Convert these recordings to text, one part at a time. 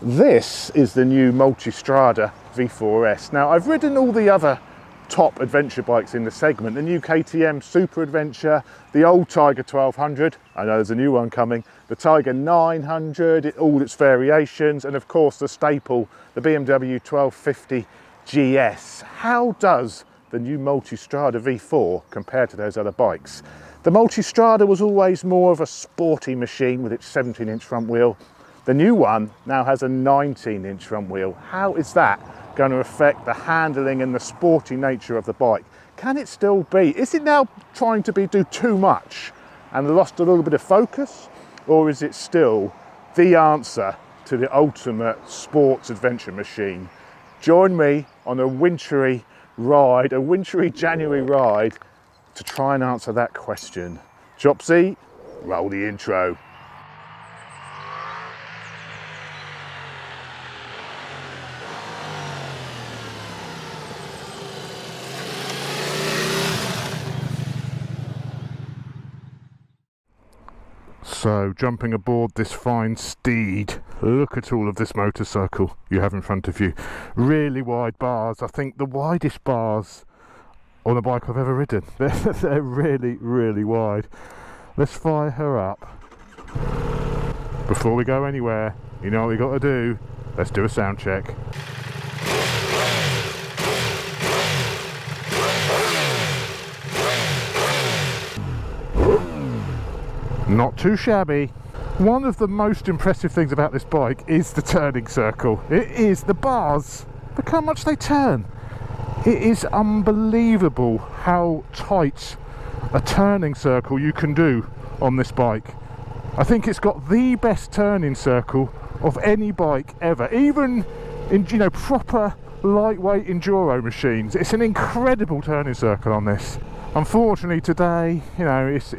This is the new Multistrada V4S. Now, I've ridden all the other top adventure bikes in the segment, the new KTM Super Adventure, the old Tiger 1200, I know there's a new one coming, the Tiger 900, all its variations, and of course the staple, the BMW 1250 GS. How does the new Multistrada V4 compare to those other bikes? The Multistrada was always more of a sporty machine with its 17-inch front wheel. The new one now has a 19-inch front wheel. How is that going to affect the handling and the sporty nature of the bike? Can it still be? Is it now trying to do too much and lost a little bit of focus? Or is it still the answer to the ultimate sports adventure machine? Join me on a wintry ride, a wintry January ride, to try and answer that question. Chopsy, roll the intro. So, jumping aboard this fine steed, look at all of this motorcycle you have in front of you. Really wide bars. I think the widest bars on a bike I've ever ridden. They're really, really wide. Let's fire her up. Before we go anywhere, you know what we got to do? Let's do a sound check. Not too shabby. One of the most impressive things about this bike is the turning circle. It is the bars. Look how much they turn. It is unbelievable how tight a turning circle you can do on this bike. I think it's got the best turning circle of any bike ever, even in, you know, proper lightweight enduro machines. It's an incredible turning circle on this. Unfortunately today, you know, it's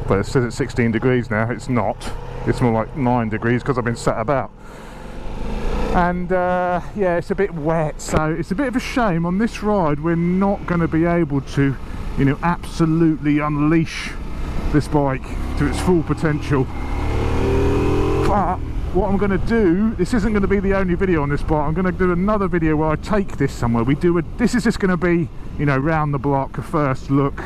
well, it says it's 16 degrees now. It's not. It's more like 9 degrees because I've been sat about. And yeah, it's a bit wet, so it's a bit of a shame. On this ride we're not going to be able to, you know, absolutely unleash this bike to its full potential. But what I'm going to do, this isn't going to be the only video on this bike. I'm going to do another video where I take this somewhere. This is just going to be, you know, round the block, a first look,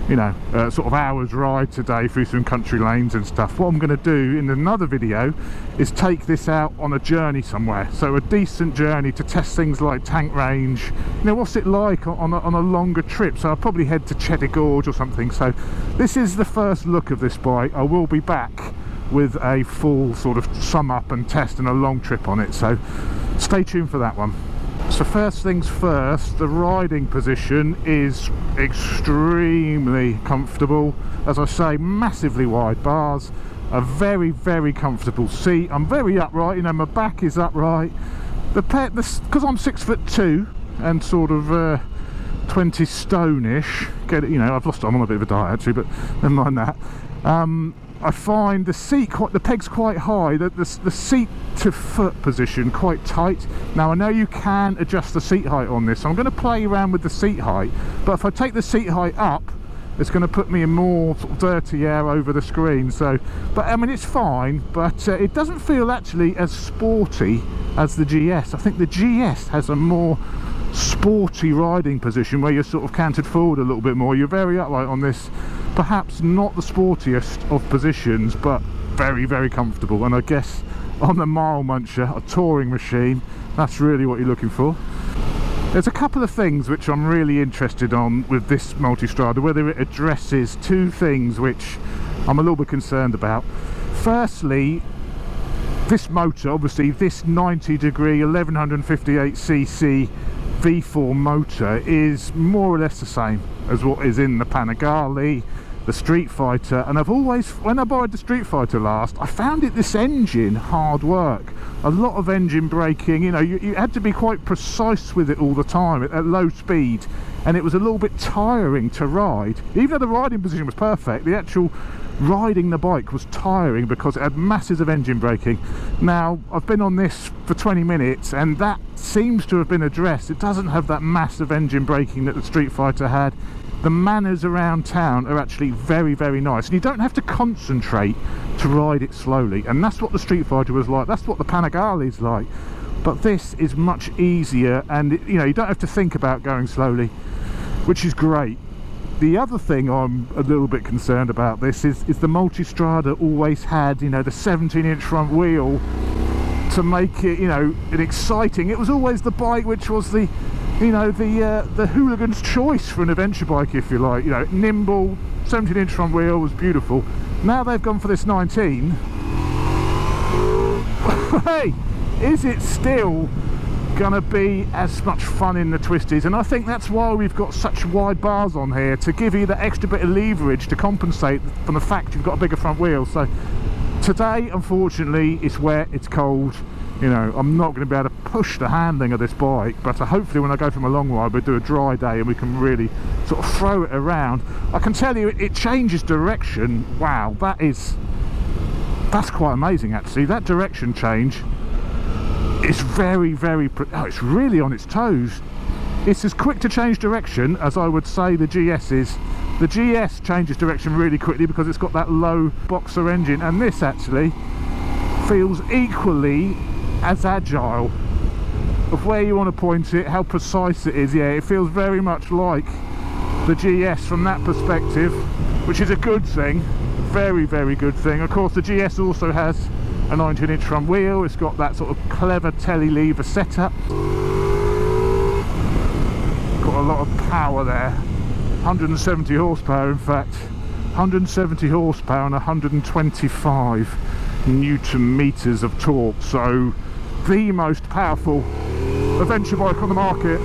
you know, sort of hours ride today through some country lanes and stuff. What I'm going to do in another video is take this out on a journey somewhere, so a decent journey to test things like tank range, you know, what's it like on a longer trip. So I'll probably head to Cheddar Gorge or something. So this is the first look of this bike. I will be back with a full sort of sum up and test and a long trip on it, so stay tuned for that one. So first things first, the riding position is extremely comfortable. As I say, massively wide bars, a very, very comfortable seat. I'm very upright, you know, my back is upright. Because I'm 6'2" and sort of 20 stone-ish, you know, I'm on a bit of a diet actually, but never mind that. I find the peg's quite high, the seat to foot position quite tight. Now I know you can adjust the seat height on this, so I'm going to play around with the seat height, but if I take the seat height up, it's going to put me in more sort of dirty air over the screen. So, but I mean, it's fine, but it doesn't feel actually as sporty as the GS. I think the GS has a more sporty riding position where you're sort of canted forward a little bit more. You're very upright on this, perhaps not the sportiest of positions, but very, very comfortable. And I guess on the mile muncher, a touring machine, that's really what you're looking for. There's a couple of things which I'm really interested on with this Multistrada, whether it addresses two things which I'm a little bit concerned about. Firstly, this motor, obviously this 90 degree 1158cc V4 motor is more or less the same as what is in the Panigale, the Street Fighter, and I've always, when I borrowed the Street Fighter last, I found this engine hard work. A lot of engine braking, you know, you had to be quite precise with it all the time at low speed, and it was a little bit tiring to ride. Even though the riding position was perfect, the actual riding the bike was tiring because it had masses of engine braking. Now I've been on this for 20 minutes and that seems to have been addressed. It doesn't have that massive engine braking that the Street Fighter had. the manners around town are actually very, very nice, and you don't have to concentrate to ride it slowly. And that's what the Street Fighter was like, that's what the Panigale's like. But this is much easier, and you know, you don't have to think about going slowly, which is great. The other thing I'm a little bit concerned about this is the Multistrada always had, you know, the 17-inch front wheel to make it, you know, an exciting. It was always the bike which was the, you know, the hooligan's choice for an adventure bike, if you like. You know, nimble, 17-inch front wheel was beautiful. Now they've gone for this 19. Hey, is it still gonna be as much fun in the twisties? And I think that's why we've got such wide bars on here, to give you the extra bit of leverage to compensate from the fact you've got a bigger front wheel. So today, unfortunately, it's wet, it's cold, you know, I'm not going to be able to push the handling of this bike, but hopefully when I go from a long ride we'll do a dry day and we can really sort of throw it around. I can tell you it changes direction. Wow, that's quite amazing actually. That direction change is very, very, it's really on its toes. It's as quick to change direction as I would say the GS is. The GS changes direction really quickly because it's got that low boxer engine, and this actually feels equally as agile of where you want to point it, how precise it is. Yeah, it feels very much like the GS from that perspective, which is a good thing, very, very good thing. Of course the GS also has a 19-inch front wheel. It's got that sort of clever telly lever setup, got a lot of power there, 170 horsepower in fact, 170 horsepower and 125 newton meters of torque. So the most powerful adventure bike on the market.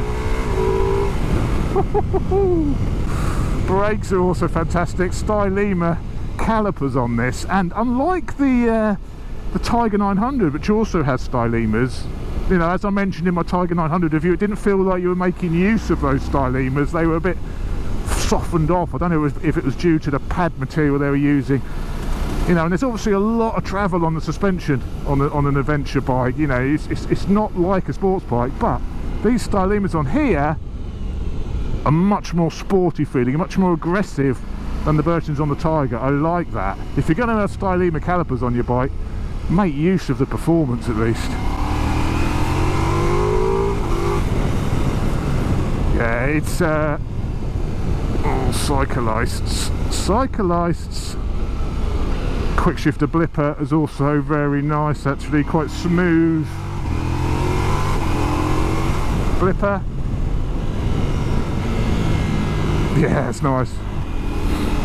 Brakes are also fantastic, Stylema calipers on this, and unlike the Tiger 900, which also has Stylemas, you know, as I mentioned in my Tiger 900 review, it didn't feel like you were making use of those Stylemas. They were a bit softened off. I don't know if it was due to the pad material they were using, you know. And there's obviously a lot of travel on the suspension on an adventure bike. You know, it's not like a sports bike, but these Stylemas on here are much more sporty feeling, much more aggressive than the versions on the Tiger. I like that. If you're going to have Stylema calipers on your bike, make use of the performance at least. Yeah, it's cyclists. Quick shifter blipper is also very nice actually, quite smooth blipper. Yeah, it's nice.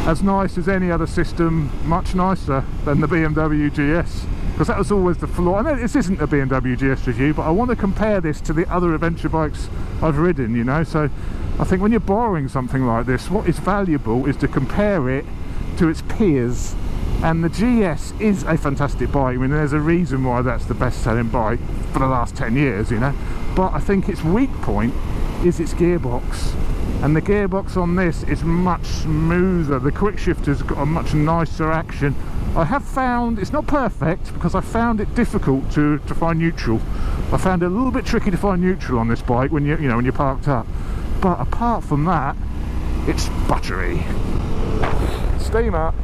As nice as any other system, much nicer than the BMW GS, because that was always the flaw. I know this isn't a BMW GS review, but I want to compare this to the other adventure bikes I've ridden, you know. So I think when you're borrowing something like this, what is valuable is to compare it to its peers. And the GS is a fantastic bike. I mean, there's a reason why that's the best selling bike for the last 10 years, you know. But I think its weak point is its gearbox, and the gearbox on this is much smoother. The quick shifter's got a much nicer action. I have found it's not perfect because I found it difficult to find neutral. I found it a little bit tricky to find neutral on this bike when you know when you're parked up. But apart from that, it's buttery. Steam up.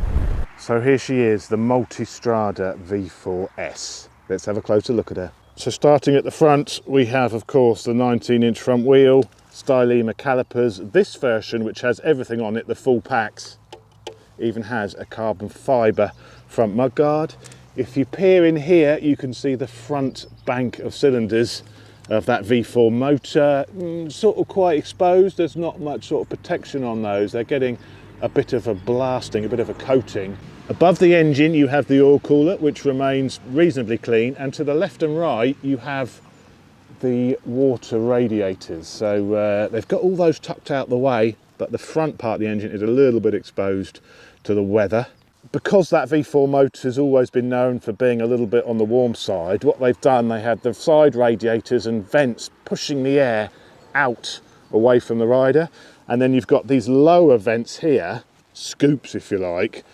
So here she is, the Multistrada V4S. Let's have a closer look at her. So starting at the front, we have of course the 19-inch front wheel, Stylema calipers. This version, which has everything on it, the full packs, even has a carbon fibre front mudguard. If you peer in here, you can see the front bank of cylinders of that V4 motor, sort of quite exposed. There's not much sort of protection on those. They're getting a bit of a blasting, a bit of a coating. Above the engine you have the oil cooler, which remains reasonably clean, and to the left and right you have the water radiators. So they've got all those tucked out the way, but the front part of the engine is a little bit exposed to the weather. Because that V4 motor has always been known for being a little bit on the warm side, what they've done, they had the side radiators and vents pushing the air out away from the rider, and then you've got these lower vents here, scoops if you like,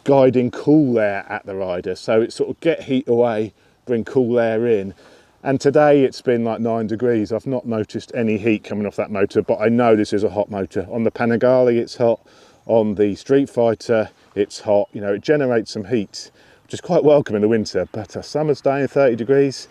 guiding cool air at the rider. So it's sort of get heat away, bring cool air in. And today it's been like 9 degrees. I've not noticed any heat coming off that motor, but I know this is a hot motor. On the Panigale it's hot, on the Street Fighter it's hot. You know, it generates some heat, which is quite welcome in the winter, but a summer's day in 30 degrees,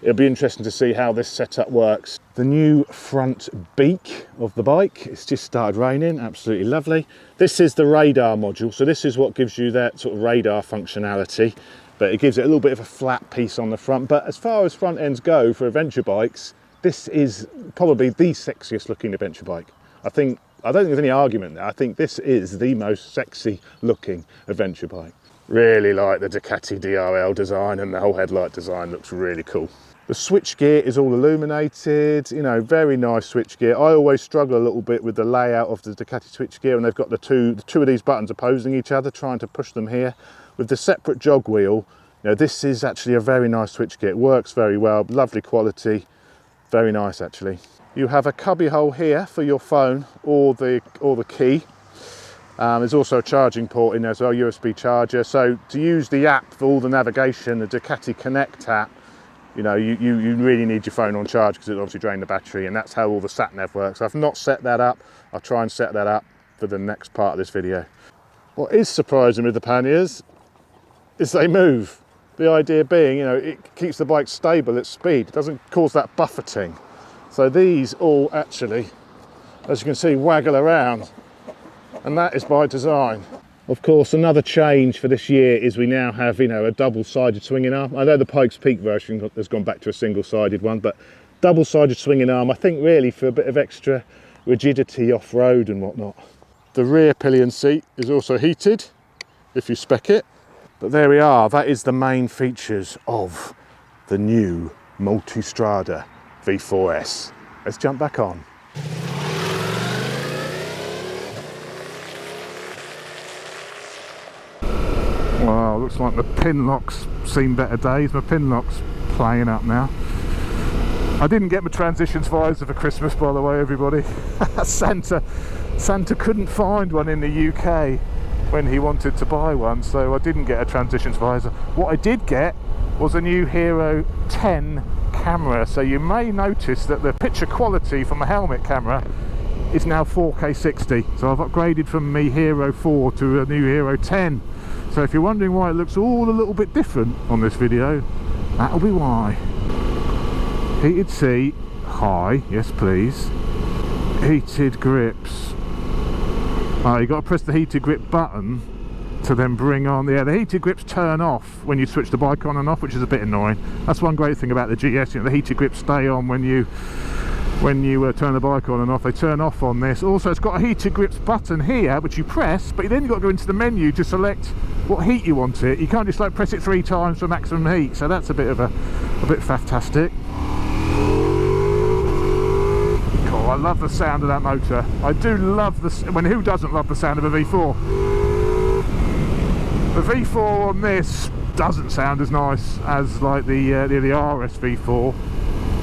it'll be interesting to see how this setup works. The new front beak of the bike, it's just started raining, absolutely lovely. This is the radar module, so this is what gives you that sort of radar functionality, but it gives it a little bit of a flat piece on the front. But as far as front ends go for adventure bikes, this is probably the sexiest looking adventure bike. I don't think there's any argument there. I think this is the most sexy looking adventure bike. Really like the Ducati DRL design, and the whole headlight design looks really cool. The switchgear is all illuminated, you know, very nice switchgear. I always struggle a little bit with the layout of the Ducati switchgear, and they've got the two of these buttons opposing each other, trying to push them here. With the separate jog wheel, you know, this is actually a very nice switchgear. It works very well, lovely quality, very nice actually. You have a cubby hole here for your phone or the key. There's also a charging port in there as well, USB charger. So to use the app for all the navigation, the Ducati Connect app, you know, you really need your phone on charge because it obviously drains the battery, and that's how all the sat nav works. I've not set that up. I'll try and set that up for the next part of this video. What is surprising with the panniers is they move. The idea being, you know, it keeps the bike stable at speed. It doesn't cause that buffeting. So these all actually, as you can see, waggle around, and that is by design. Of course, another change for this year is we now have, you know, a double-sided swinging arm. I know the Pikes Peak version has gone back to a single-sided one, but double-sided swinging arm, I think really for a bit of extra rigidity off-road and whatnot. The rear pillion seat is also heated if you spec it. But there we are, that is the main features of the new Multistrada V4S. Let's jump back on. Wow, looks like my pin lock's seen better days. My pin lock's playing up now. I didn't get my transitions visor for Christmas, by the way, everybody. Santa couldn't find one in the UK when he wanted to buy one, so I didn't get a transitions visor. What I did get was a new Hero 10 camera, so you may notice that the picture quality from a helmet camera is now 4K 60. So I've upgraded from my Hero 4 to a new Hero 10. So if you're wondering why it looks all a little bit different on this video, that'll be why. Heated seat, high, yes please. Heated grips. You've got to press the heated grip button to then bring on, the heated grips turn off when you switch the bike on and off, which is a bit annoying. That's one great thing about the GS, you know, the heated grips stay on when you turn the bike on and off. They turn off on this. Also, it's got a heated grips button here which you press, but then you've got to go into the menu to select what heat you want it. You can't just like press it 3 times for maximum heat, so that's a bit fantastic. I love the sound of that motor. I do love the, who doesn't love the sound of a V4? The V4 on this doesn't sound as nice as like the RS V4.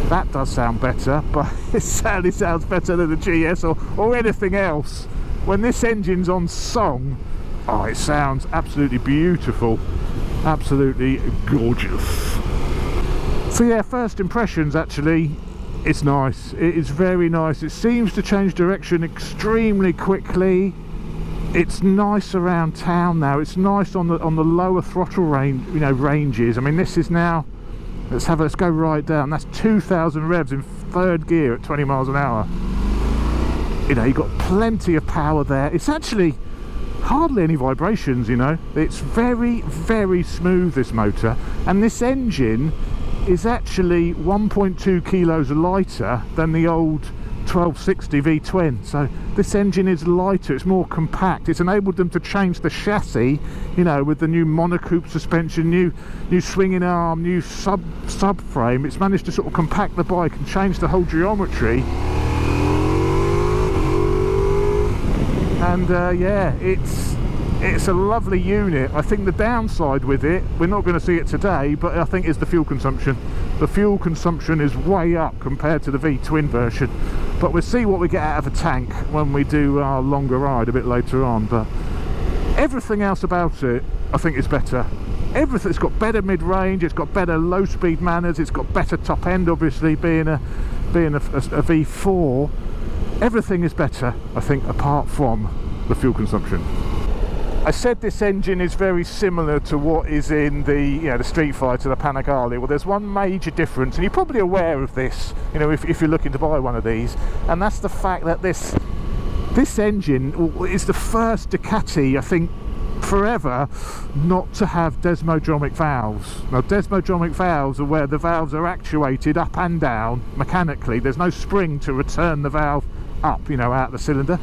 That does sound better, but it certainly sounds better than the GS or anything else. When this engine's on song, oh, it sounds absolutely beautiful, absolutely gorgeous. So yeah, first impressions actually. It's nice, it is very nice. It seems to change direction extremely quickly. It's nice around town now. It's nice on the lower throttle range, you know, ranges. I mean, this is now, let's go right down. That's 2,000 revs in 3rd gear at 20 miles an hour. You know, you've got plenty of power there. It's actually hardly any vibrations, you know. It's very, very smooth, this motor. And this engine is actually 1.2 kilos lighter than the old 1260 V twin. So this engine is lighter, it's more compact. It's enabled them to change the chassis, you know, with the new monocoupe suspension, new swinging arm, new subframe. It's managed to sort of compact the bike and change the whole geometry. And yeah, it's a lovely unit. I think the downside with it, we're not going to see it today, but I think is the fuel consumption. The fuel consumption is way up compared to the V-twin version, but we'll see what we get out of a tank when we do our longer ride a bit later on. But everything else about it I think is better. everything. It's got better mid-range, it's got better low-speed manners, it's got better top end, obviously being a V4. Everything is better, I think, apart from the fuel consumption. I said this engine is very similar to what is in the the Street Fighter, the Panigale. Well, there's one major difference, and you're probably aware of this, if you're looking to buy one of these, and that's the fact that this engine is the first Ducati, I think, forever not to have desmodromic valves. Now, desmodromic valves are where the valves are actuated up and down mechanically. There's no spring to return the valve up, out the cylinder.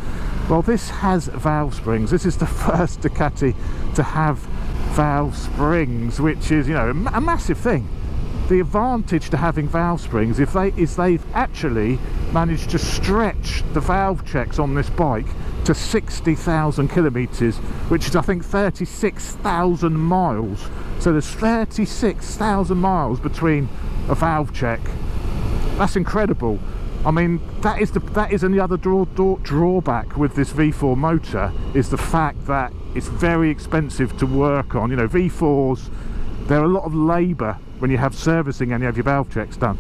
Well, this has valve springs. This is the first Ducati to have valve springs, which is, a massive thing. The advantage to having valve springs is they've actually managed to stretch the valve checks on this bike to 60,000 kilometers, which is, I think, 36,000 miles. So there's 36,000 miles between a valve check. That's incredible. I mean, that is the other drawback with this V4 motor, is the fact that it's very expensive to work on. V4s, they're a lot of labour when you have servicing and you have your valve checks done.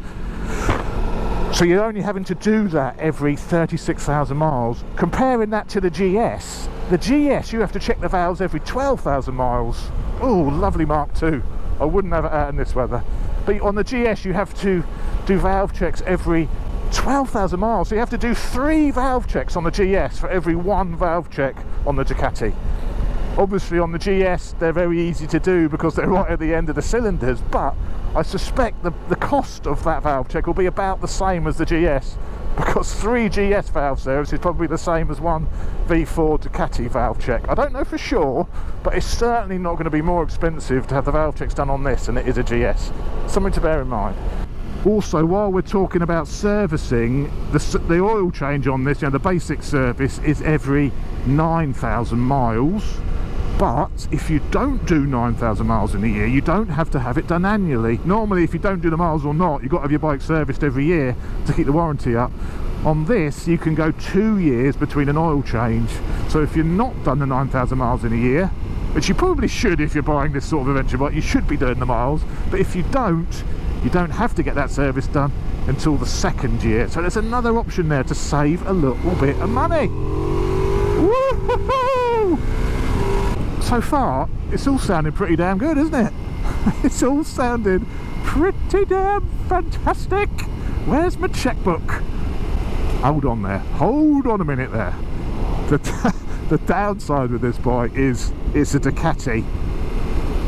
So you're only having to do that every 36,000 miles. Comparing that to the GS, you have to check the valves every 12,000 miles. Oh, lovely Mark II. I wouldn't have it out in this weather. But on the GS, you have to do valve checks every 12,000 miles. So you have to do 3 valve checks on the GS for every 1 valve check on the Ducati. Obviously on the GS they're very easy to do because they're right at the end of the cylinders, but I suspect the cost of that valve check will be about the same as the GS, because 3 GS valve service is probably the same as 1 V4 Ducati valve check. I don't know for sure, but it's certainly not going to be more expensive to have the valve checks done on this than it is a GS. Something to bear in mind. Also, while we're talking about servicing, the oil change on this, the basic service is every 9,000 miles. But if you don't do 9,000 miles in a year, you don't have to have it done annually. Normally, if you don't do the miles or not, you've got to have your bike serviced every year to keep the warranty up. On this, you can go 2 years between an oil change. So if you're not done the 9,000 miles in a year, which you probably should if you're buying this sort of adventure bike, you should be doing the miles. But if you don't have to get that service done until the 2nd year. So there's another option there to save a little bit of money. Woo-hoo-hoo! So far, it's all sounding pretty damn good, isn't it? It's all sounding pretty damn fantastic. Where's my checkbook? Hold on there. Hold on a minute there. The downside with this bike is it's a Ducati.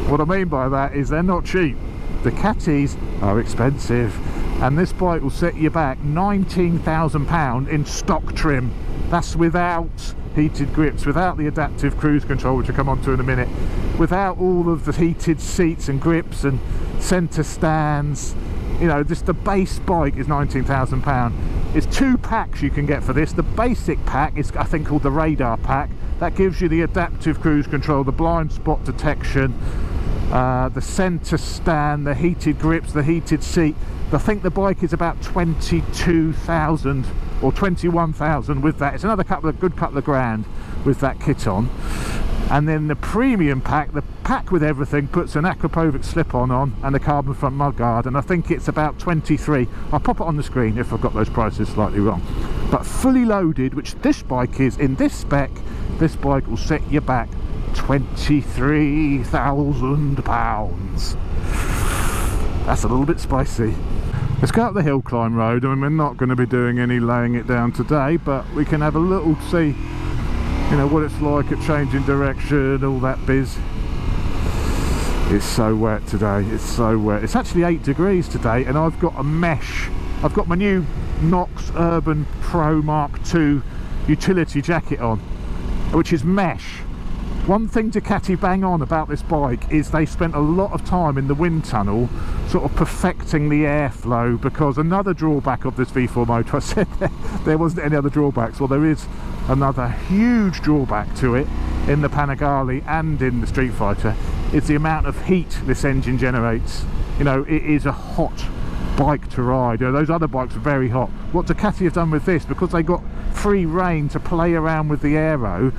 What I mean by that is they're not cheap. Ducatis are expensive, and this bike will set you back £19,000 in stock trim. That's without heated grips, without the adaptive cruise control, which I'll come on to in a minute, without all of the heated seats and grips and centre stands. Just the base bike is £19,000. It's 2 packs you can get for this. The basic pack is, I think, called the radar pack. That gives you the adaptive cruise control, the blind spot detection, the centre stand, the heated grips, the heated seat. I think the bike is about 22,000 or 21,000 with that. It's another good couple of grand with that kit on. And then the premium pack, the pack with everything, puts an aquapovic slip-on and a carbon front mudguard, and I think it's about 23. I'll pop it on the screen if I've got those prices slightly wrong. But fully loaded, which this bike is in this spec, this bike will set you back £23,000. That's a little bit spicy. Let's go up the hill climb road. I mean, we're not going to be doing any laying it down today, but we can have a little see, what it's like at changing direction, all that biz. It's so wet today. It's so wet. It's actually 8 degrees today, and I've got a mesh. I've got my new Knox Urban Pro Mark II utility jacket on, which is mesh. One thing Ducati bang on about this bike is they spent a lot of time in the wind tunnel sort of perfecting the airflow, because another drawback of this V4 motor, I said there wasn't any other drawbacks, well there is another huge drawback to it in the Panigale and in the Street Fighter, is the amount of heat this engine generates. It is a hot bike to ride. Those other bikes are very hot. What Ducati have done with this, because they got free rein to play around with the aero,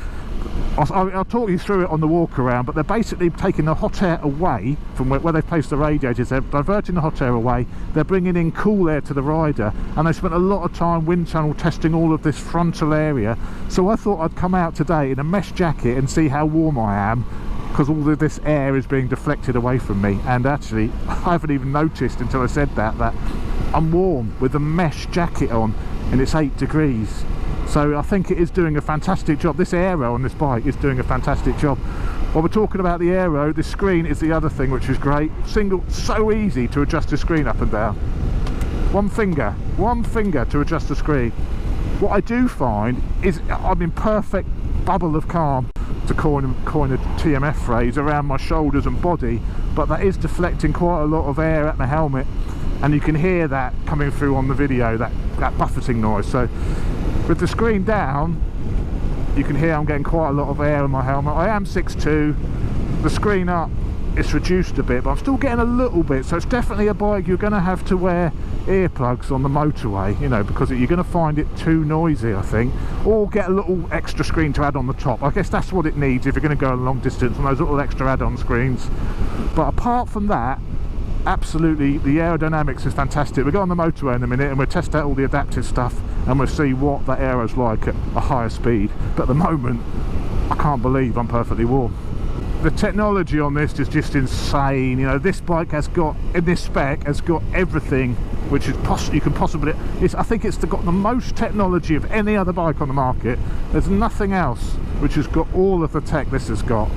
I'll talk you through it on the walk around, but they're basically taking the hot air away from where they've placed the radiators. They're diverting the hot air away, they're bringing in cool air to the rider, and they spent a lot of time wind tunnel testing all of this frontal area. So I thought I'd come out today in a mesh jacket and see how warm I am, because all of this air is being deflected away from me. And actually, I haven't even noticed until I said that I'm warm with a mesh jacket on, and it's 8 degrees. So I think it is doing a fantastic job. This aero on this bike is doing a fantastic job. While we're talking about the aero, the screen is the other thing which is great. So easy to adjust the screen up and down. One finger to adjust the screen. What I do find is I'm in perfect bubble of calm, to coin a TMF phrase, around my shoulders and body, but that is deflecting quite a lot of air at my helmet, and you can hear that coming through on the video, that buffeting noise. So with the screen down, you can hear I'm getting quite a lot of air in my helmet. I am 6'2", the screen up, it's reduced a bit, but I'm still getting a little bit. So it's definitely a bike you're going to have to wear earplugs on the motorway, you know, because you're going to find it too noisy, I think. Or get a little extra screen to add on the top. I guess that's what it needs if you're going to go a long distance, on those little extra add-on screens. But apart from that, absolutely, the aerodynamics is fantastic. We'll go on the motorway in a minute and we'll test out all the adaptive stuff, and we'll see what that aero's like at a higher speed. But at the moment, I can't believe I'm perfectly warm. The technology on this is just insane. You know, this bike has got, in this spec, has got everything which is you can possibly. I think it's got the most technology of any other bike on the market. There's nothing else which has got all of the tech this has got.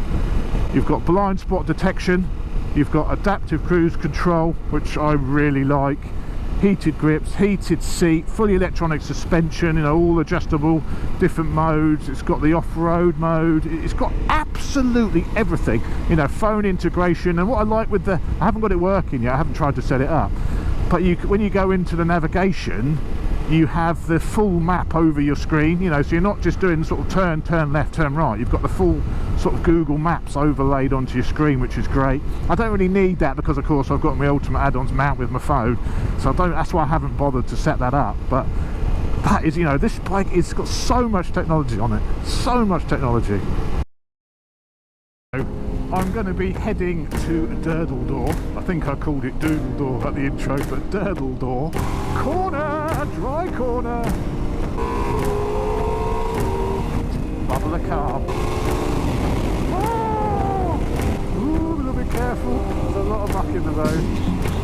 You've got blind spot detection. You've got adaptive cruise control, which I really like. Heated grips, heated seat, fully electronic suspension, you know, all adjustable, different modes. It's got the off-road mode. It's got absolutely everything, you know, phone integration. And what I like with I haven't got it working yet, I haven't tried to set it up, but when you go into the navigation, you have the full map over your screen, you know, so you're not just doing sort of turn left, turn right. You've got the full sort of Google Maps overlaid onto your screen, which is great. I don't really need that because of course I've got my ultimate add-ons mount with my phone, so that's why I haven't bothered to set that up. But that is, you know, this bike has got so much technology on it, so much technology. I'm going to be heading to Durdledor. I think I called it Doodledore at the intro, but Durdledor. Corner! Dry corner! Bubble of carb. Oh! Ooh, a little bit careful. There's a lot of muck in the road.